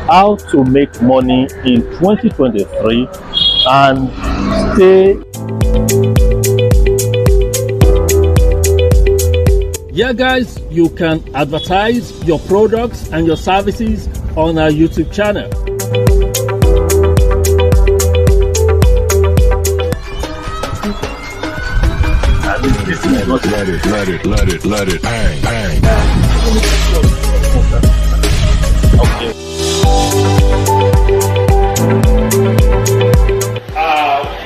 how to make money in 2023 and stay. Yeah guys, you can advertise your products and your services on our YouTube channel. Let it bang, bang. Okay.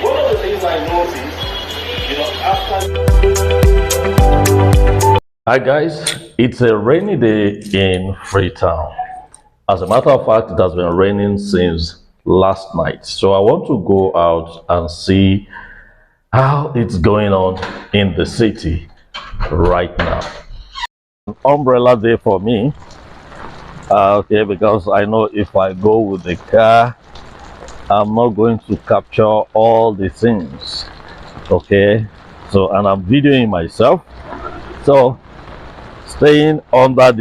One of the things I noticed, Hi guys, it's a rainy day in Freetown. As a matter of fact, it has been raining since last night. So I want to go out and see how it's going on in the city right now. Umbrella day for me. Okay, because I know if I go with the car, I'm not going to capture all the things. Okay, so and I'm videoing myself, so staying under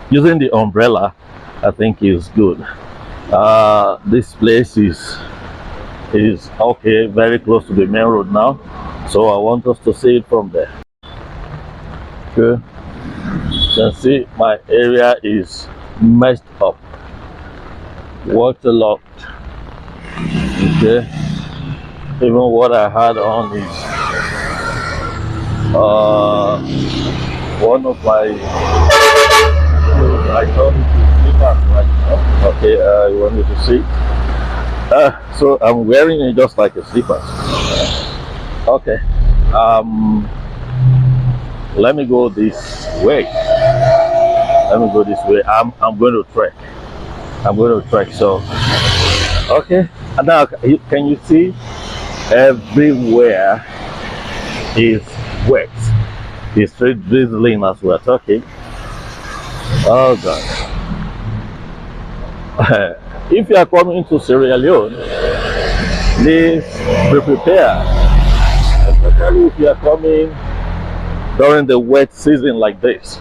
using the umbrella I think is good. This place is okay, very close to the main road now, so I want us to see it from there. Okay, you can see my area is messed up, waterlogged. Okay, even what I had on is one of my I don't slippers right now. Okay, you want me to see? So I'm wearing it just like a slipper. Okay, let me go this way. Let me go this way. I'm going to trek. I'm going to trek. So okay, and now can you see everywhere is wet? It's straight drizzling as we're talking. Oh God. If you are coming to Sierra Leone, please be prepared, especially if you are coming during the wet season like this.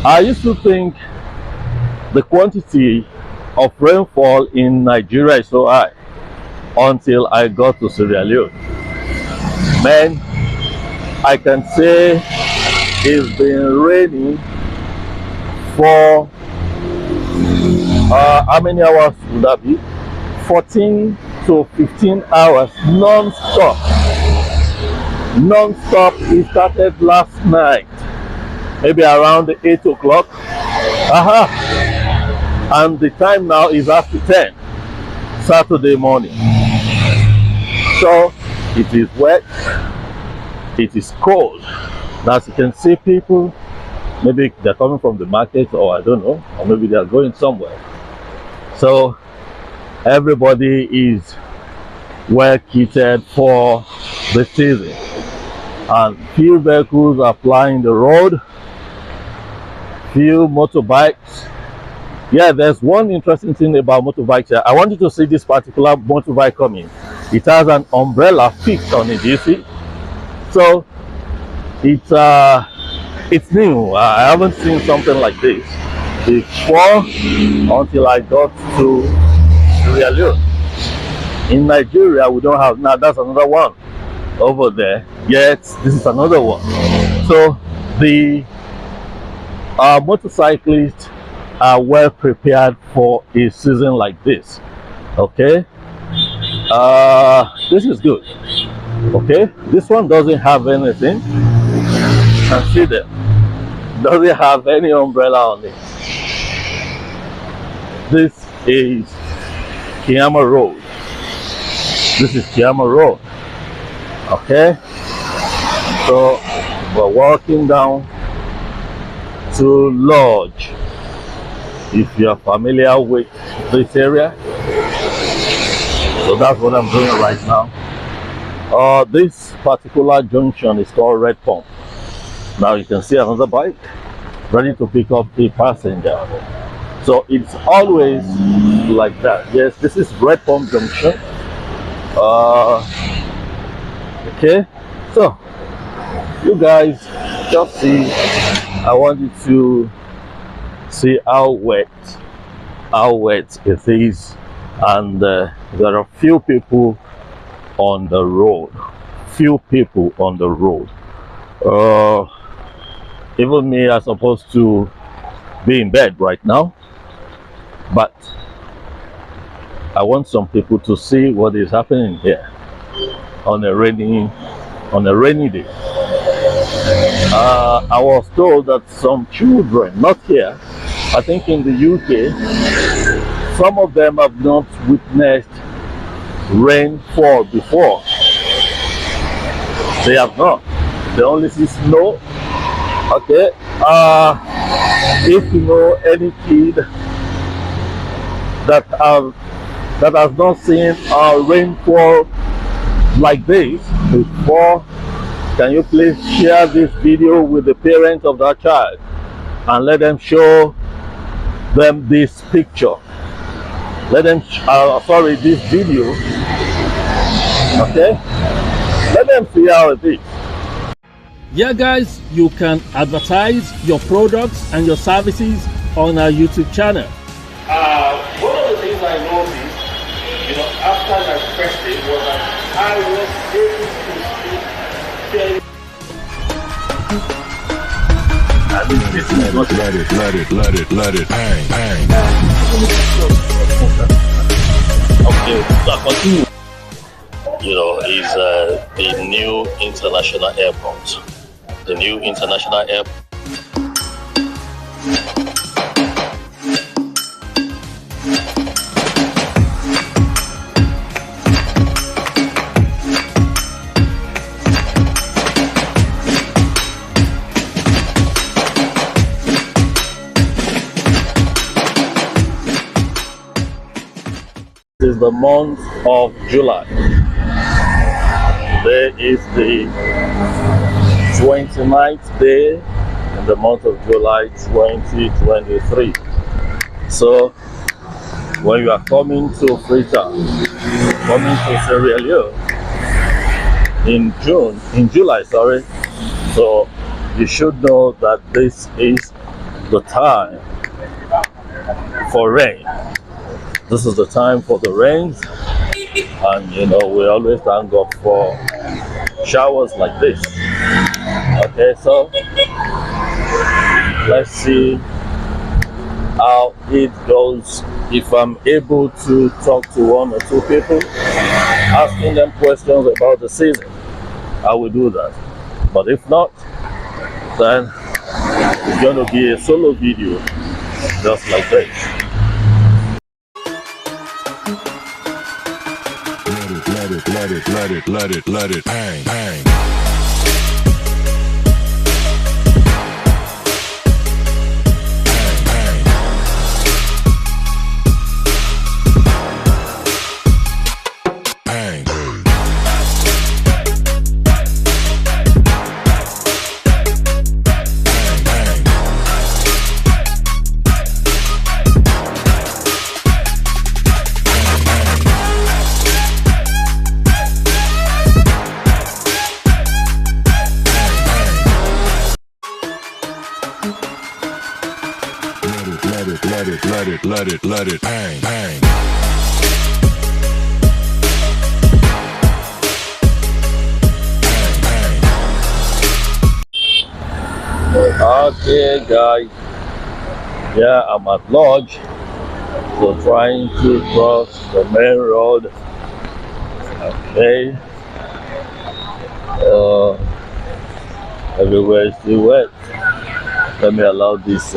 I used to think the quantity of rainfall in Nigeria is so high until I got to Sierra Leone. Man, I can say it's been raining for how many hours would that be? 14 to 15 hours non-stop. Non-stop. It started last night, maybe around 8 o'clock. And the time now is after 10, Saturday morning. So it is wet, it is cold. Now, as you can see, people, maybe they're coming from the market, or I don't know, or maybe they're going somewhere. So everybody is well kitted for the season, and few vehicles are plying the road, few motorbikes. Yeah, there's one interesting thing about motorbikes here. I want you to see this particular motorbike coming. It has an umbrella fixed on it, you see? So it's new. I haven't seen something like this before until I got to Sierra Leone. In Nigeria, we don't have. Now that's another one over there. Yet this is another one. So the motorcyclists are well prepared for a season like this. Okay, this is good. Okay, this one doesn't have anything. Consider, doesn't have any umbrella on it. This is Kiama Road. This is Kiama Road. Okay, so we're walking down to Lodge. If you are familiar with this area, so that's what I'm doing right now. This particular junction is called Red Pump. Now you can see another bike ready to pick up a passenger. So it's always like that. Yes, this is Red Pump Junction. Okay, so you guys just see, I want you to See how wet it is, and there are few people on the road. Uh, Even me, I'm supposed to be in bed right now, but I want some people to see what is happening here on a rainy day. I was told that some children, not here, I think in the UK, some of them have not witnessed rainfall before. They have not. They only see snow. Okay. If you know any kid that has not seen rainfall like this before, can you please share this video with the parents of that child and let them show them this picture? Let them, this video. Okay? Let them see how it is. Yeah, guys, you can advertise your products and your services on our YouTube channel. One of the things I noticed, after my first day was that I was able to speak very. Let it hang. Okay, so I continue. Is the new international airport. The new international airport. This is the month of July. Today is the 29th day in the month of July 2023. So when you are coming to Freetown, coming to Sierra Leone in July, so you should know that this is the time for rain. This is the time for the rains, and we always thank God for showers like this. Okay, so let's see how it goes. If I'm able to talk to one or two people, asking them questions about the season, I will do that. But if not, then it's going to be a solo video just like this. Let it hang. Let it hang. Okay, guys. Yeah, I'm at lodge. So trying to cross the main road. Okay. Everywhere is still wet. Let me allow this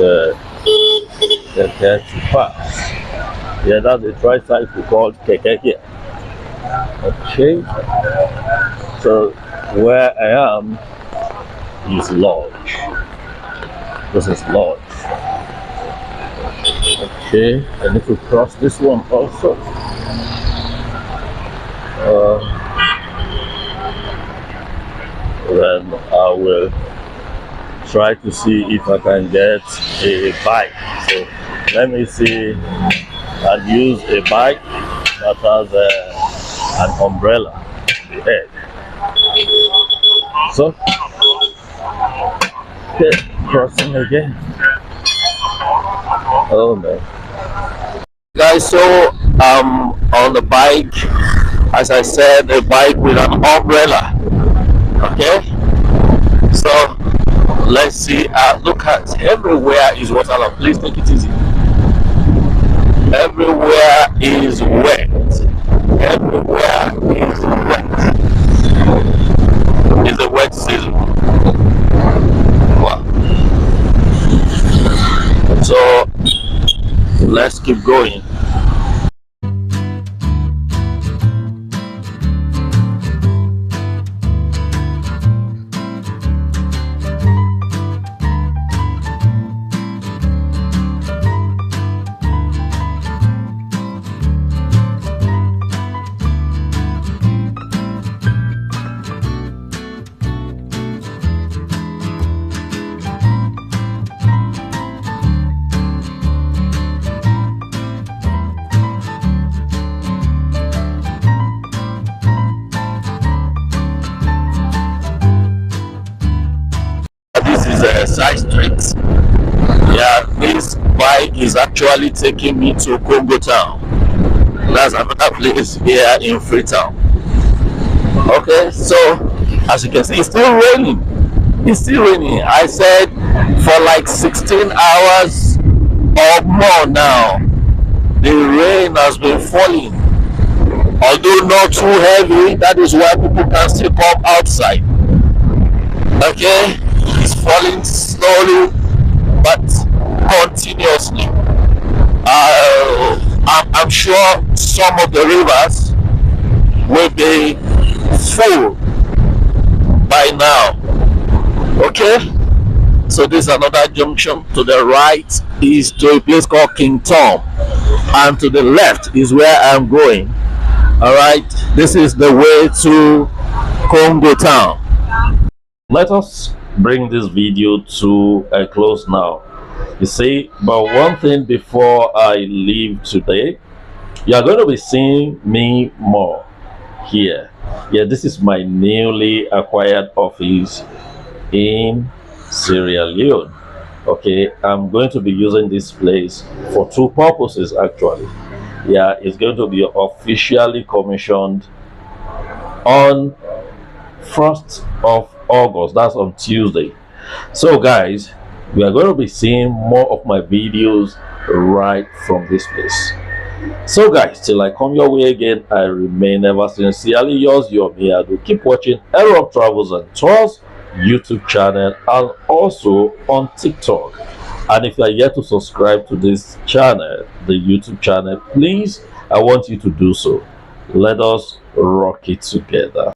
keke to pass. Yeah, that's a tricycle called keke here. Okay. So where I am is lodge. This is lodge. Okay, I need to cross this one also. Then I will try to see if I can get a bike. So let me see and use a bike that has an umbrella on the head. So, okay, crossing again. Oh man. Guys, so on the bike, as I said, a bike with an umbrella. Okay, so let's see. Look at everywhere is water. Please take it easy. Everywhere is wet. Everywhere is wet. It's a wet season. Wow. So let's keep going. This is a side street. Yeah, this bike is actually taking me to Congo Town. That's another place here in Freetown. Okay, so as you can see, it's still raining. It's still raining. I said for like 16 hours or more now, the rain has been falling. Although not too heavy, that is why people can still come outside. Okay, it's falling slowly but continuously. I'm sure some of the rivers will be full by now. Okay, so this is another junction. To the right is to a place called King Tom, and to the left is where I'm going. All right, this is the way to Congo Town. Let us bring this video to a close now. You see, but one thing before I leave today, you are going to be seeing me more here. Yeah, this is my newly acquired office in Sierra Leone. Okay, I'm going to be using this place for two purposes actually. Yeah, it's going to be officially commissioned on 1st of August. That's on Tuesday. So guys, we are going to be seeing more of my videos right from this place. So guys, till I come your way again, I remain ever sincerely yours, your Miado. Keep watching Aero Travels and Tours YouTube channel and also on TikTok. And if you are yet to subscribe to this channel, the YouTube channel, please, I want you to do so. Let us rock it together.